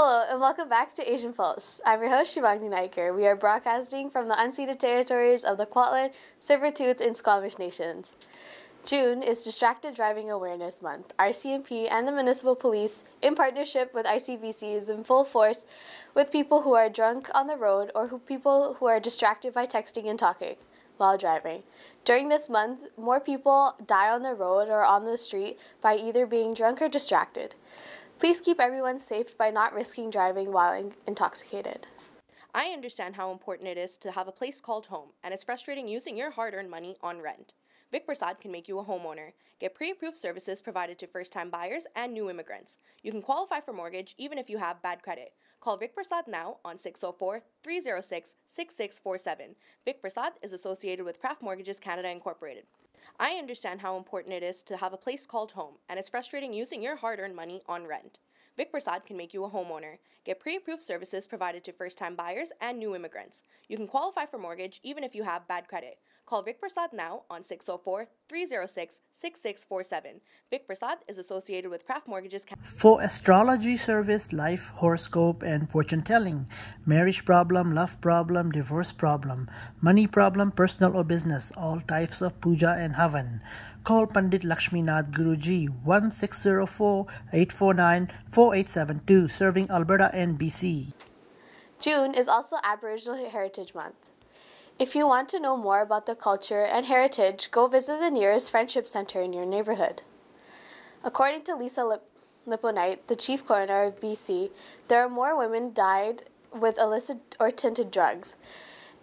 Hello and welcome back to Asian Pulse. I'm your host Shivagni Naiker. We are broadcasting from the unceded territories of the Kwantlen, Tsleil-Waututh, and Squamish nations. June is Distracted Driving Awareness Month. RCMP and the Municipal Police, in partnership with ICBC, is in full force with people who are drunk on the road or people who are distracted by texting and talking while driving. During this month, more people die on the road or on the street by either being drunk or distracted. Please keep everyone safe by not risking driving while intoxicated. I understand how important it is to have a place called home, and it's frustrating using your hard-earned money on rent. Vic Prasad can make you a homeowner. Get pre-approved services provided to first-time buyers and new immigrants. You can qualify for mortgage even if you have bad credit. Call Vic Prasad now on 604-306-6647. Vic Prasad is associated with Craft Mortgages Canada Incorporated. I understand how important it is to have a place called home, and it's frustrating using your hard-earned money on rent. Vic Prasad can make you a homeowner. Get pre-approved services provided to first-time buyers and new immigrants. You can qualify for mortgage even if you have bad credit. Call Vic Prasad now on 604-306-6647. Vic Prasad is associated with Craft Mortgages Canada. For astrology service, life horoscope, and fortune telling, marriage problem, love problem, divorce problem, money problem, personal or business, all types of puja and havan. Call Pandit Lakshminath Guruji 1604-849-4872, serving Alberta and BC. June is also Aboriginal Heritage Month. If you want to know more about the culture and heritage, go visit the nearest Friendship Center in your neighborhood. According to Lisa Lipponite, the Chief Coroner of BC, there are more women died with illicit or tinted drugs.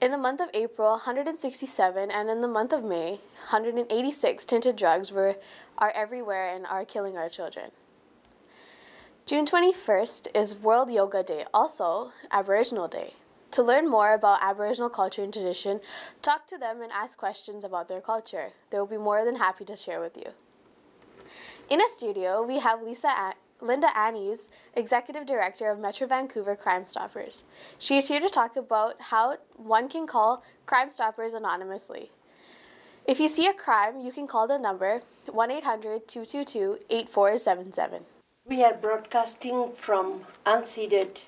In the month of April, 167, and in the month of May, 186 tinted drugs are everywhere and are killing our children. June 21st is World Yoga Day, also Aboriginal Day. To learn more about Aboriginal culture and tradition, talk to them and ask questions about their culture. They will be more than happy to share with you. In a studio, we have Linda Annies, Executive Director of Metro Vancouver Crime Stoppers. She is here to talk about how one can call Crime Stoppers anonymously. If you see a crime, you can call the number 1-800-222-8477. We are broadcasting from unceded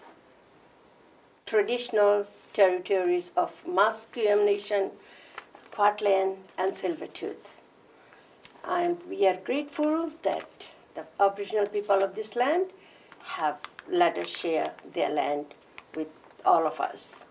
traditional territories of Musqueam Nation, Kwantlen, and Tsleil-Waututh. And we are grateful that the Aboriginal people of this land have let us share their land with all of us.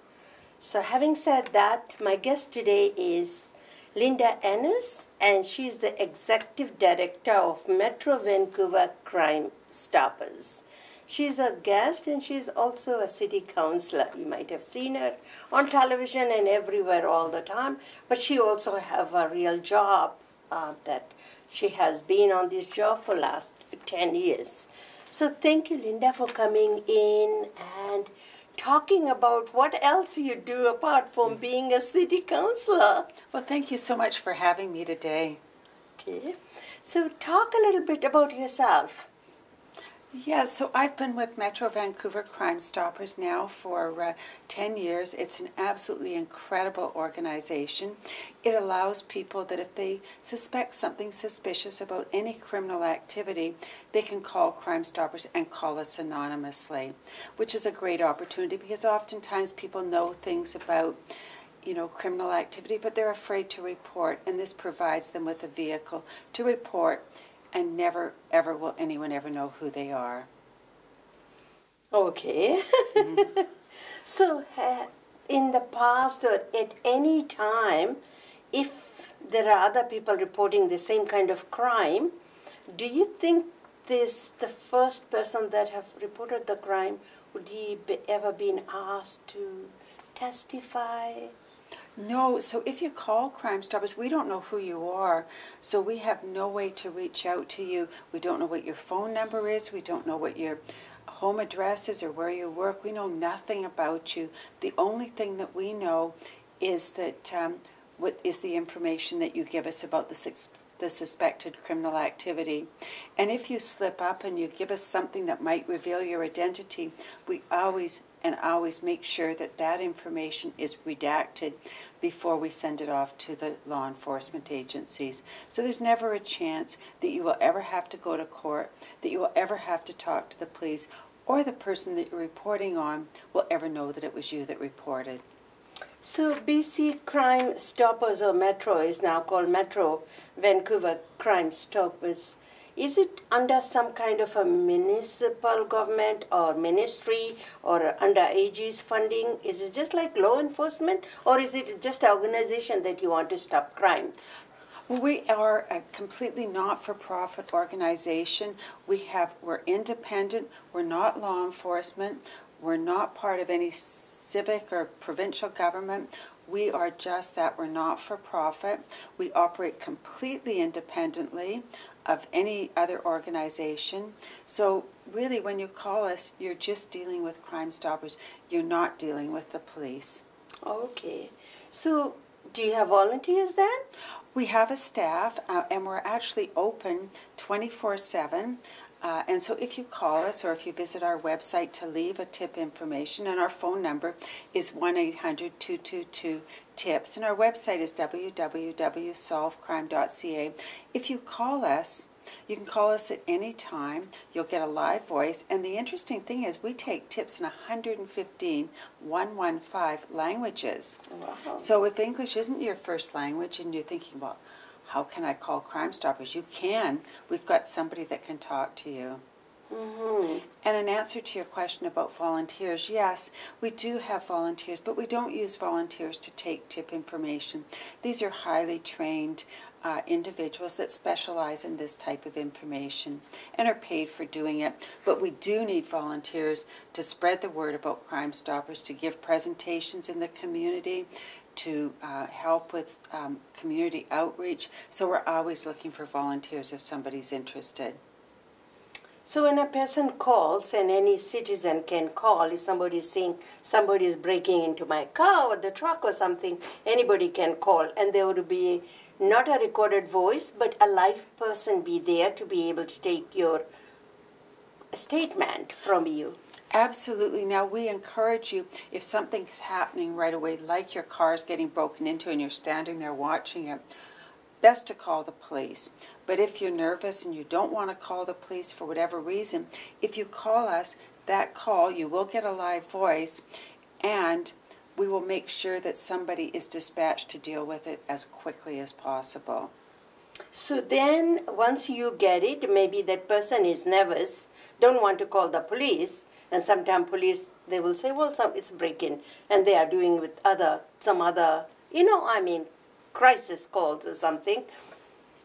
So having said that, my guest today is Linda Annies, and she is the Executive Director of Metro Vancouver Crime Stoppers. She's a guest and she's also a city councillor. You might have seen her on television and everywhere all the time, but she also have a real job that she has been on this job for last 10 years. So thank you, Linda, for coming in and talking about what else you do apart from being a city councillor. Well, thank you so much for having me today. Okay. So talk a little bit about yourself. Yeah, so I've been with Metro Vancouver Crime Stoppers now for 10 years. It's an absolutely incredible organization. It allows people that if they suspect something suspicious about any criminal activity, they can call Crime Stoppers and call us anonymously, which is a great opportunity because oftentimes people know things about criminal activity, but they're afraid to report, and this provides them with a vehicle to report, and never, ever will anyone ever know who they are. Okay. Mm-hmm. So, in the past or at any time, if there are other people reporting the same kind of crime, do you think the first person that have reported the crime, would he ever been asked to testify? No, so if you call Crime Stoppers, we don't know who you are, so we have no way to reach out to you. We don't know what your phone number is, we don't know what your home address is or where you work. We know nothing about you. The only thing that we know is that what is the information that you give us about the suspected criminal activity. And if you slip up and you give us something that might reveal your identity, we always make sure that information is redacted before we send it off to the law enforcement agencies. So there's never a chance that you will ever have to go to court, that you will ever have to talk to the police, or the person that you're reporting on will ever know that it was you that reported. So BC Crime Stoppers, or Metro, is now called Metro Vancouver Crime Stoppers. Is it under some kind of a municipal government or ministry or under AG's funding? Is it just like law enforcement, or is it just an organization that you want to stop crime? Well, we are a completely not-for-profit organization. We're independent. We're not law enforcement. We're not part of any civic or provincial government. We are just that. We're not-for-profit. We operate completely independently of any other organization. So really, when you call us, you're just dealing with Crime Stoppers. You're not dealing with the police. Okay. So do you have volunteers then? We have a staff, and we're actually open 24/7. And so if you call us or if you visit our website to leave a tip information, and our phone number is 1-800-222-TIPS, and our website is www.solvecrime.ca. If you call us, you can call us at any time. You'll get a live voice. And the interesting thing is we take tips in 115 languages. Wow. So if English isn't your first language and you're thinking, well, how can I call Crime Stoppers? You can. We've got somebody that can talk to you. Mm-hmm. And in answer to your question about volunteers, yes, we do have volunteers, but we don't use volunteers to take tip information. These are highly trained individuals that specialize in this type of information and are paid for doing it. But we do need volunteers to spread the word about Crime Stoppers, to give presentations in the community, to help with community outreach. So we're always looking for volunteers if somebody's interested. So when a person calls, and any citizen can call, if somebody is saying somebody is breaking into my car or the truck or something, anybody can call, and there would be not a recorded voice, but a live person be there to be able to take your statement from you. Absolutely. Now, we encourage you, if something's happening right away, like your car's getting broken into and you're standing there watching it, best to call the police. But if you're nervous and you don't want to call the police for whatever reason, if you call us, that call, you will get a live voice, and we will make sure that somebody is dispatched to deal with it as quickly as possible. So then, once you get it, maybe that person is nervous, don't want to call the police, and sometimes police, they will say, well, it's break-in, and they are doing with some other, crisis calls or something.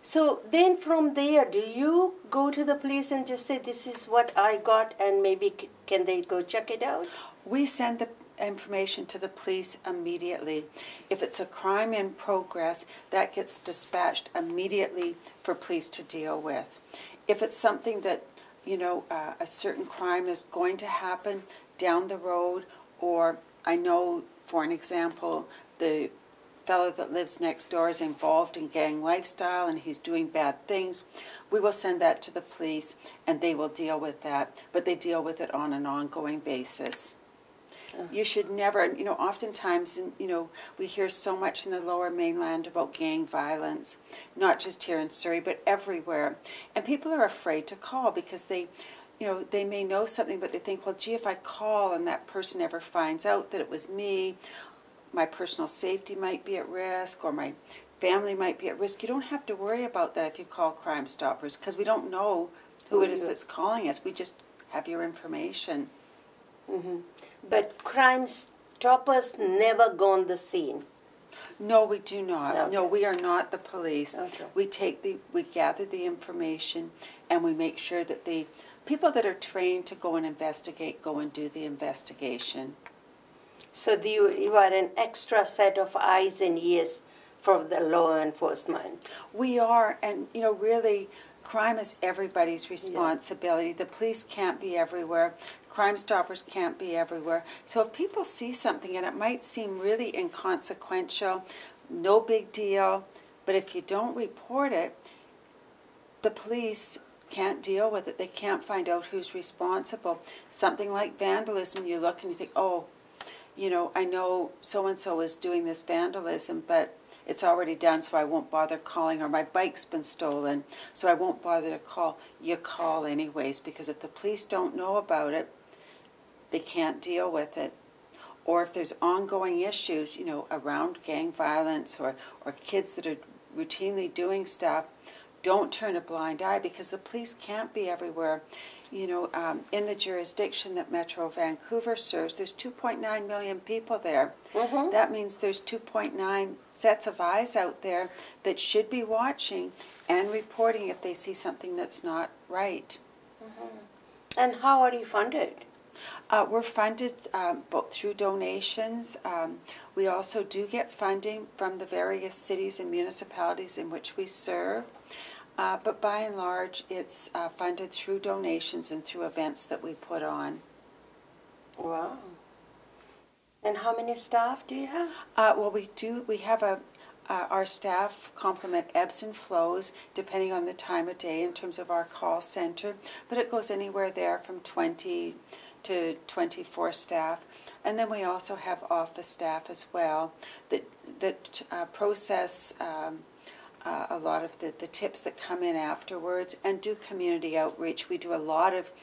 So then from there, do you go to the police and just say, this is what I got, and maybe can they go check it out? We send the information to the police immediately. If it's a crime in progress, that gets dispatched immediately for police to deal with. If it's something that, a certain crime is going to happen down the road, or I know, for an example, the fellow that lives next door is involved in gang lifestyle and he's doing bad things, we will send that to the police and they will deal with that, but they deal with it on an ongoing basis. You should never, oftentimes, we hear so much in the Lower Mainland about gang violence, not just here in Surrey, but everywhere. And people are afraid to call because they may know something, but they think, well, gee, if I call and that person ever finds out that it was me, my personal safety might be at risk, or my family might be at risk. You don't have to worry about that if you call Crime Stoppers, because we don't know who it is that's calling us. We just have your information. Mm-hmm. But Crime Stoppers never go on the scene. No, we do not. Okay. No, we are not the police. Okay. We gather the information, and we make sure that the people that are trained to go and investigate go and do the investigation. So you are an extra set of eyes and ears for the law enforcement. We are, and really, crime is everybody's responsibility. Yeah. The police can't be everywhere. Crime Stoppers can't be everywhere. So if people see something and it might seem really inconsequential, no big deal, but if you don't report it, the police can't deal with it. They can't find out who's responsible. Something like vandalism, you look and you think, oh, I know so-and-so is doing this vandalism, but it's already done, so I won't bother calling, or my bike's been stolen, so I won't bother to call. You call anyways, because if the police don't know about it, they can't deal with it. Or if there's ongoing issues, around gang violence or kids that are routinely doing stuff, don't turn a blind eye, because the police can't be everywhere. In the jurisdiction that Metro Vancouver serves, there's 2.9 million people there. Mm-hmm. That means there's 2.9 sets of eyes out there that should be watching and reporting if they see something that's not right. Mm-hmm. And how are you funded? We're funded both through donations. We also do get funding from the various cities and municipalities in which we serve. But by and large, it's funded through donations and through events that we put on. Wow. And how many staff do you have? Well, we have our staff complement ebbs and flows depending on the time of day in terms of our call center, but it goes anywhere there from 20 to 24 staff. And then we also have office staff as well that process a lot of the tips that come in afterwards and do community outreach. We do a lot of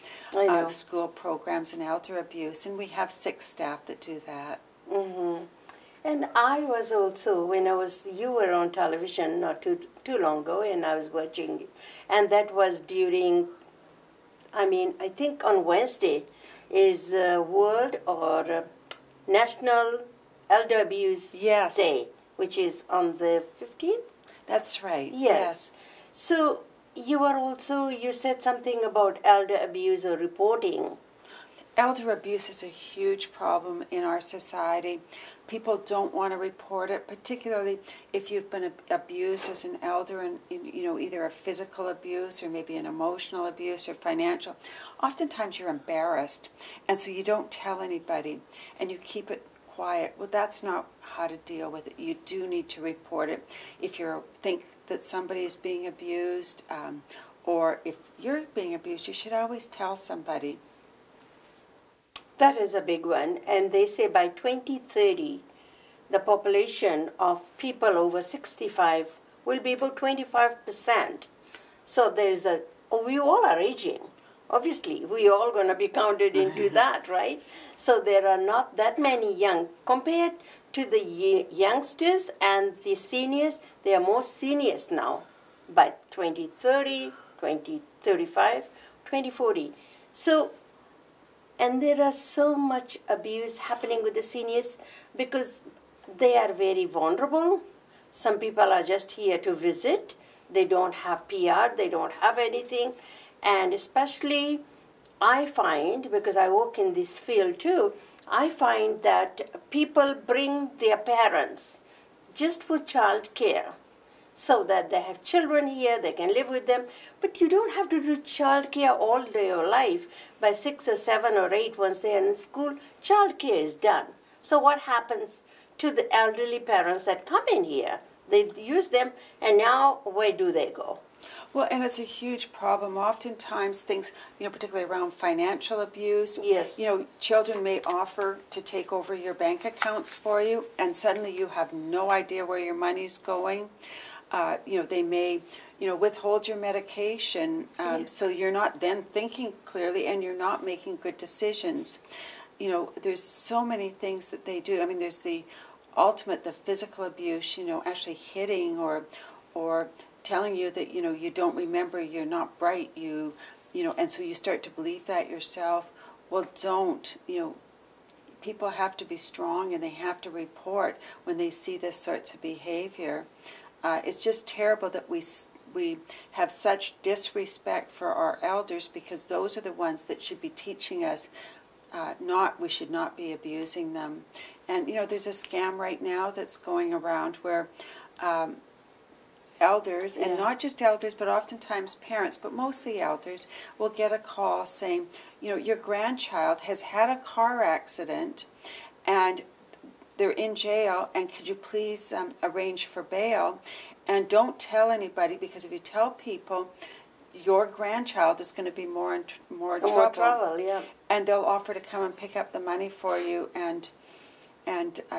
school programs and elder abuse, and we have 6 staff that do that. Mm-hmm. And I was also, you were on television not too long ago, and I was watching, and that was during, I think on Wednesday is World or National Elder Abuse Day, which is on the 15th? That's right. Yes. So you said something about elder abuse or reporting. Elder abuse is a huge problem in our society. People don't want to report it, particularly if you've been abused as an elder, and either a physical abuse or maybe an emotional abuse or financial. Oftentimes you're embarrassed, and so you don't tell anybody, and you keep it quiet. Well, that's not how to deal with it. You do need to report it. If you think that somebody is being abused, or if you're being abused, you should always tell somebody. That is a big one. And they say by 2030, the population of people over 65 will be about 25%. So we all are aging. Obviously, we all going to be counted into that, right? So there are not that many young. Compared to the youngsters and the seniors, they are more seniors now by 2030, 2035, 2040. So, and there are so much abuse happening with the seniors because they are very vulnerable. Some people are just here to visit. They don't have PR. They don't have anything. And especially, I find, because I work in this field too, I find that people bring their parents just for child care so that they have children here, they can live with them. But you don't have to do child care all your life. By 6 or 7 or 8, once they are in school, child care is done. So what happens to the elderly parents that come in here? They use them, and now where do they go? Well, and it's a huge problem. Oftentimes things, particularly around financial abuse. Yes. Children may offer to take over your bank accounts for you, and suddenly you have no idea where your money's going. They may, withhold your medication, so you're not then thinking clearly, and you're not making good decisions. There's so many things that they do. There's the physical abuse, actually hitting or telling you that, you don't remember, you're not bright, and so you start to believe that yourself. Well, don't, people have to be strong, and they have to report when they see this sorts of behavior. It's just terrible that we have such disrespect for our elders, because those are the ones that should be teaching us we should not be abusing them. And, there's a scam right now that's going around where elders, and not just elders, but oftentimes parents, but mostly elders, will get a call saying, your grandchild has had a car accident and they're in jail, and could you please arrange for bail? And don't tell anybody, because if you tell people, your grandchild is going to be more trouble. More trouble, yeah. And they'll offer to come and pick up the money for you and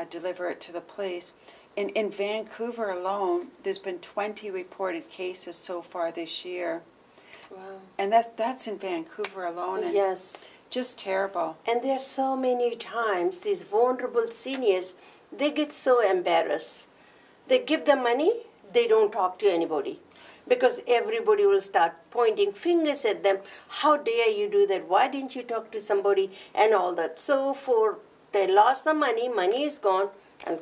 deliver it to the police. In Vancouver alone, there's been 20 reported cases so far this year. Wow. And that's in Vancouver alone. And yes. Just terrible. And there are so many times these vulnerable seniors, they get so embarrassed. They give the money, they don't talk to anybody. Because everybody will start pointing fingers at them. How dare you do that? Why didn't you talk to somebody? And all that. So they lost the money, money is gone, and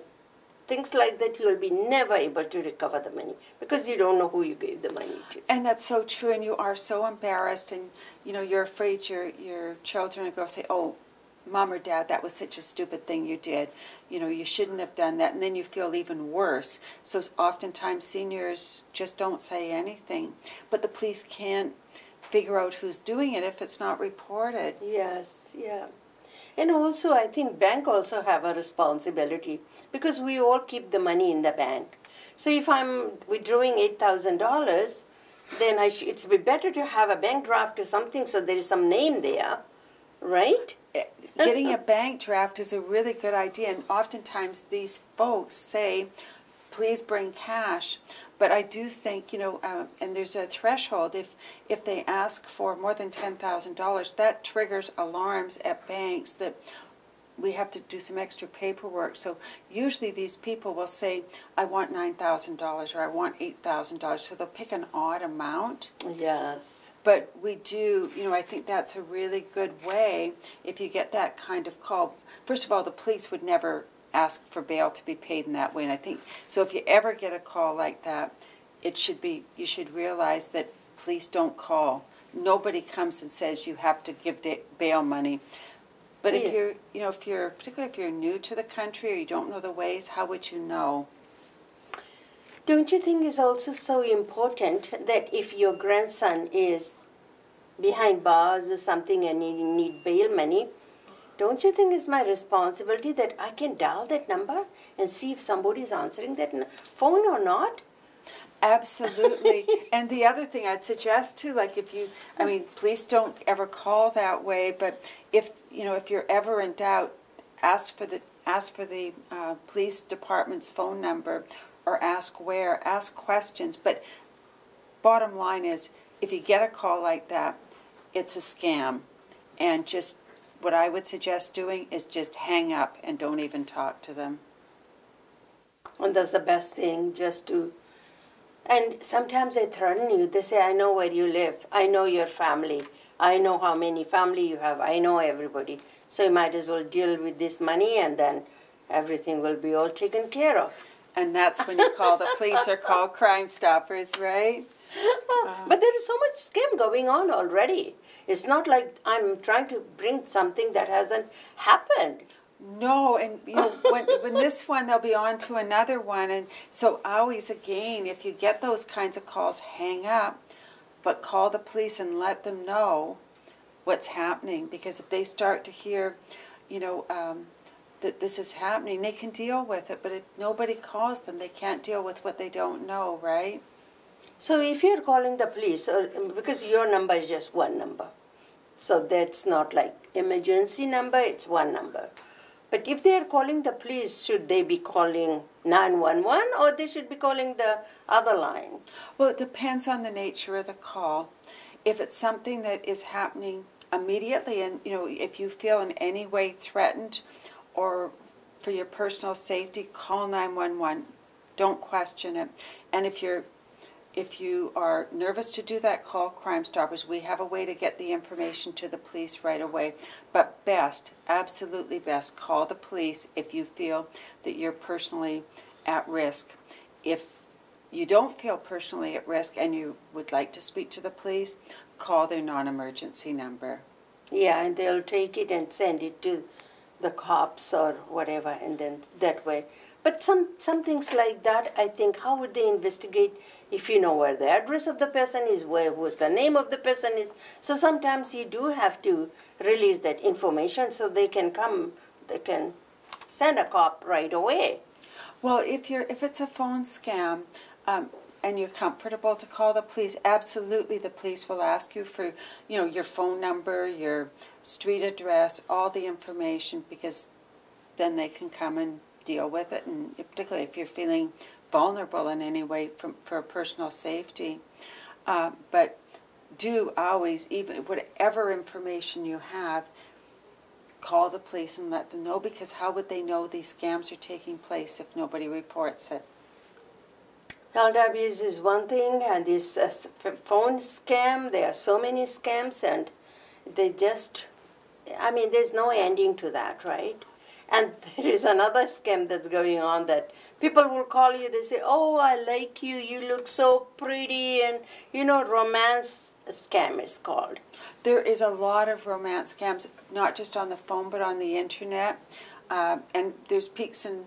things like that, you'll be never able to recover the money because you don't know who you gave the money to. And that's so true, and you are so embarrassed, and you're afraid your children are going to say, "Oh, Mom or Dad, that was such a stupid thing you did. You shouldn't have done that," and then you feel even worse. So oftentimes seniors just don't say anything, but the police can't figure out who's doing it if it's not reported. Yes, yeah. And also, I think bank also have a responsibility because we all keep the money in the bank. So if I'm withdrawing $8,000, then it's be better to have a bank draft or something so there is some name there, right? Getting a bank draft is a really good idea, and oftentimes these folks say, please bring cash. But I do think, and there's a threshold. If they ask for more than $10,000, that triggers alarms at banks that we have to do some extra paperwork. So usually these people will say, I want $9,000 or I want $8,000. So they'll pick an odd amount. Yes. But we do, I think that's a really good way if you get that kind of call. First of all, the police would never ask for bail to be paid in that way. And I think, so if you ever get a call like that, you should realize that police don't call. Nobody comes and says you have to give bail money. But if you're, particularly if you're new to the country or you don't know the ways, how would you know? Don't you think it's also so important that if your grandson is behind bars or something and you need bail money, don't you think it's my responsibility that I can dial that number and see if somebody is answering that phone or not? Absolutely. And the other thing I'd suggest too, like police don't ever call that way, but if you're ever in doubt, ask for the police department's phone number or ask questions. But bottom line is, if you get a call like that, it's a scam, and just what I would suggest doing is just hang up and don't even talk to them. And that's the best thing, and sometimes they threaten you. They say, I know where you live. I know your family. I know how many family you have. I know everybody. So you might as well deal with this money and then everything will be all taken care of. And that's when you call the police or call Crime Stoppers, right? But there is so much scam going on already. It's not like I'm trying to bring something that hasn't happened. No, and when this one, they'll be on to another one. And so always, again, if you get those kinds of calls, hang up, but call the police and let them know what's happening. Because if they start to hear, that this is happening, they can deal with it. But if nobody calls them, they can't deal with what they don't know, right? So if you're calling the police, because your number is just one number, so that's not like emergency number, it's one number. But if they are calling the police, should they be calling 911 or they should be calling the other line? Well, it depends on the nature of the call. If it's something that is happening immediately, and if you feel in any way threatened or for your personal safety, call 911. Don't question it. And if you are nervous to do that, call Crime Stoppers. We have a way to get the information to the police right away. But best, absolutely best, call the police if you feel that you're personally at risk. If you don't feel personally at risk and you would like to speak to the police, call their non-emergency number. Yeah, and they'll take it and send it to the cops or whatever, and then that way. But some things like that, I think, how would they investigate if you know where the address of the person is, who's the name of the person is? So sometimes you do have to release that information so they can send a cop right away. Well, if it's a phone scam, and you're comfortable to call the police, absolutely the police will ask you for, your phone number, your street address, all the information, because then they can come and deal with it, and particularly if you're feeling vulnerable in any way for personal safety. But do always, even whatever information you have, call the police and let them know, because how would they know these scams are taking place if nobody reports it? Child abuse is one thing, and this phone scam, there are so many scams, and they just, I mean, there's no ending to that, right? And there is another scam that's going on that people will call you, they say, oh, I like you, you look so pretty, and, you know, romance scam is called. There is a lot of romance scams, not just on the phone, but on the internet. And there's peaks and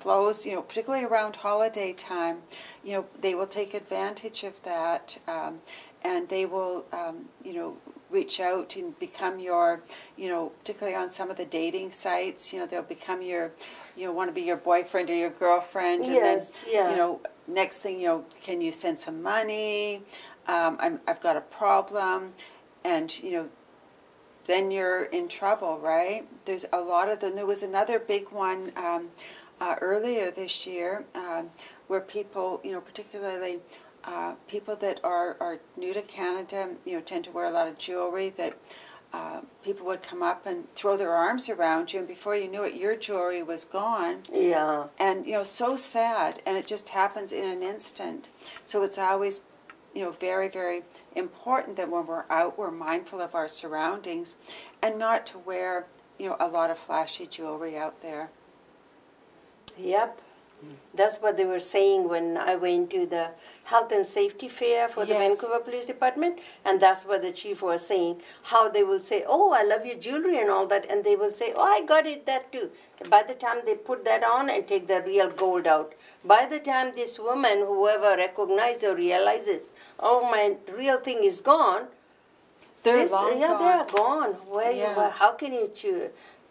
flows, you know, particularly around holiday time. You know, they will take advantage of that, and they will, you know, reach out and become your, you know, particularly on some of the dating sites, you know, they'll become your, you know, want to be your boyfriend or your girlfriend. Yes, and then, yeah. you know, next thing, you know, can you send some money? I've got a problem. And, you know, then you're in trouble, right? There's a lot of them. There was another big one earlier this year where people, you know, particularly people that are new to Canada, you know, tend to wear a lot of jewelry, that people would come up and throw their arms around you, and before you knew it, your jewelry was gone. Yeah. And, you know, so sad, and it just happens in an instant. So it's always, you know, very, very important that when we're out, we're mindful of our surroundings and not to wear, you know, a lot of flashy jewelry out there. Yep. That's what they were saying when I went to the health and safety fair for the Yes. Vancouver Police Department, and that's what the chief was saying, how they will say, oh, I love your jewelry and all that, and they will say, oh, I got it that too. By the time they put that on and take the real gold out, by the time this woman, whoever recognizes or realizes, oh, my real thing is gone, They're long yeah, gone. they are gone. Where Yeah. how can you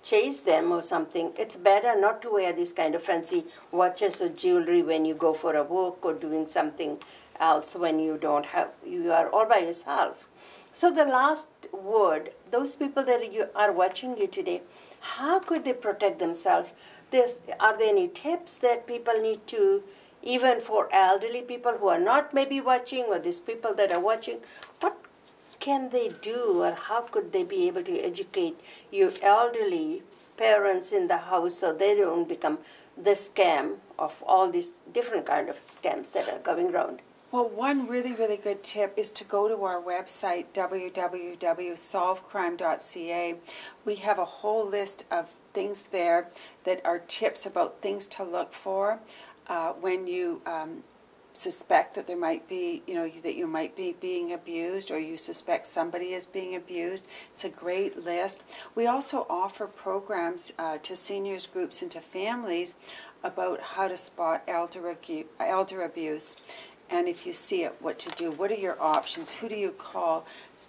chase them or something? It's better not to wear this kind of fancy watches or jewelry when you go for a walk or doing something else when you don't have, you are all by yourself. So the last word, those people that you are watching you today, how could they protect themselves? Are there any tips that people need to, even for elderly people who are not maybe watching, or these people that are watching, what can they do, or how could they be able to educate your elderly parents in the house so they don't become the scam of all these different kind of scams that are going around? Well, one really, really good tip is to go to our website, www.solvecrime.ca. We have a whole list of things there that are tips about things to look for when you suspect that there might be, you know, that you might be being abused, or you suspect somebody is being abused. It's a great list. We also offer programs to seniors groups and to families about how to spot elder abuse. And if you see it, what to do. What are your options? Who do you call?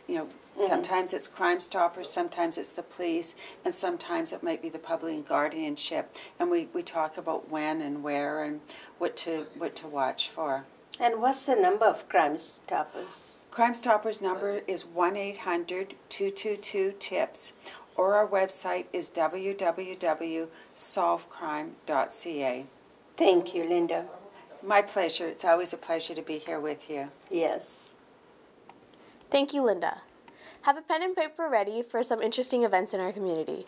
You know, sometimes it's Crime Stoppers, sometimes it's the police, and sometimes it might be the public guardianship. And we talk about when and where and what to watch for. And what's the number of Crime Stoppers? Crime Stoppers number is 1-800-222-TIPS, or our website is www.solvecrime.ca. Thank you, Linda. My pleasure. It's always a pleasure to be here with you. Yes. Thank you, Linda. Have a pen and paper ready for some interesting events in our community.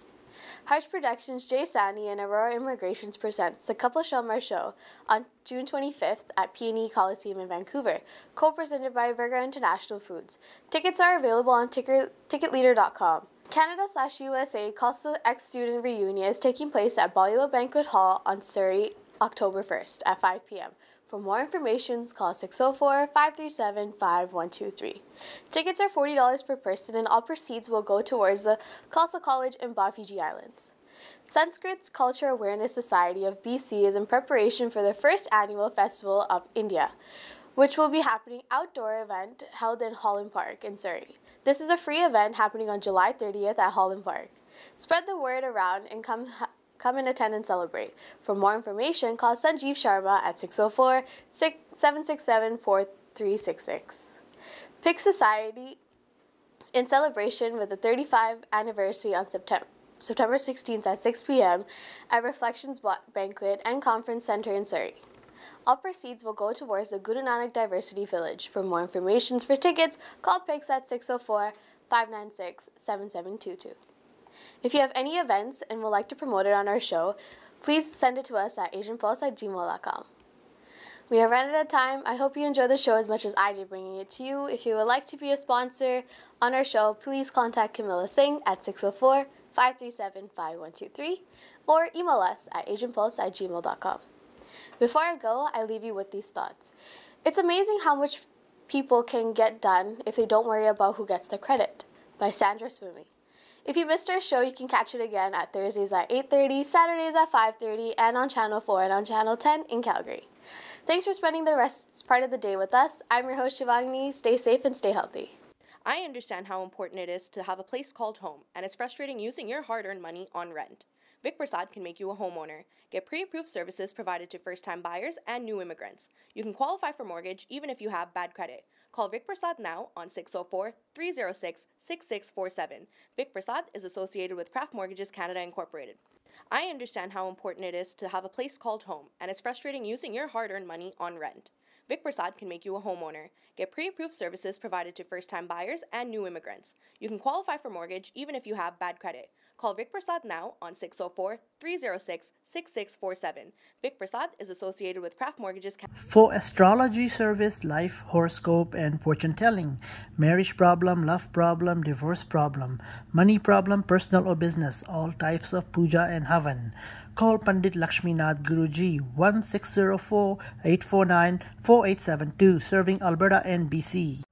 Harsh Productions' Jay Sani and Aurora Immigrations presents the Couple Shelmar Show on June 25th at P&E Coliseum in Vancouver, co-presented by Virga International Foods. Tickets are available on ticketleader.com. Canada/USA Coastal ex-student reunion is taking place at Bollywood Banquet Hall on Surrey, October 1st at 5 p.m. For more information, call 604-537-5123. Tickets are $40 per person, and all proceeds will go towards the Khalsa College in Fiji Islands. Sanskrit Culture Awareness Society of BC is in preparation for the first annual Festival of India, which will be happening outdoor event held in Holland Park in Surrey. This is a free event happening on July 30th at Holland Park. Spread the word around and come and attend and celebrate. For more information, call Sanjeev Sharma at 604-767-4366. Pick Society, in celebration with the 35th anniversary on September 16th at 6 p.m. at Reflections Banquet and Conference Center in Surrey. All proceeds will go towards the Guru Nanak Diversity Village. For more information for tickets, call PIX at 604-596-7722. If you have any events and would like to promote it on our show, please send it to us at asianpulse@gmail.com. We have run out of time. I hope you enjoy the show as much as I did bringing it to you. If you would like to be a sponsor on our show, please contact Camilla Singh at 604-537-5123 or email us at asianpulse@gmail.com. Before I go, I leave you with these thoughts. It's amazing how much people can get done if they don't worry about who gets the credit, by Sandra Swoomy. If you missed our show, you can catch it again at Thursdays at 8:30, Saturdays at 5:30, and on Channel 4 and on Channel 10 in Calgary. Thanks for spending the rest part of the day with us. I'm your host, Shivagni. Stay safe and stay healthy. I understand how important it is to have a place called home, and it's frustrating using your hard-earned money on rent. Vic Prasad can make you a homeowner. Get pre-approved services provided to first-time buyers and new immigrants. You can qualify for mortgage even if you have bad credit. Call Vic Prasad now on 604-306-6647. Vic Prasad is associated with Craft Mortgages Canada Incorporated. I understand how important it is to have a place called home, and it's frustrating using your hard-earned money on rent. Vic Prasad can make you a homeowner. Get pre-approved services provided to first-time buyers and new immigrants. You can qualify for mortgage even if you have bad credit. Call Vic Prasad now on 604-306-6647. Vic Prasad is associated with Craft Mortgages Canada. For astrology service, life horoscope, and fortune telling, marriage problem, love problem, divorce problem, money problem, personal or business, all types of puja and havan. Call Pandit Lakshminath Guruji 1604-849-4872, serving Alberta and BC.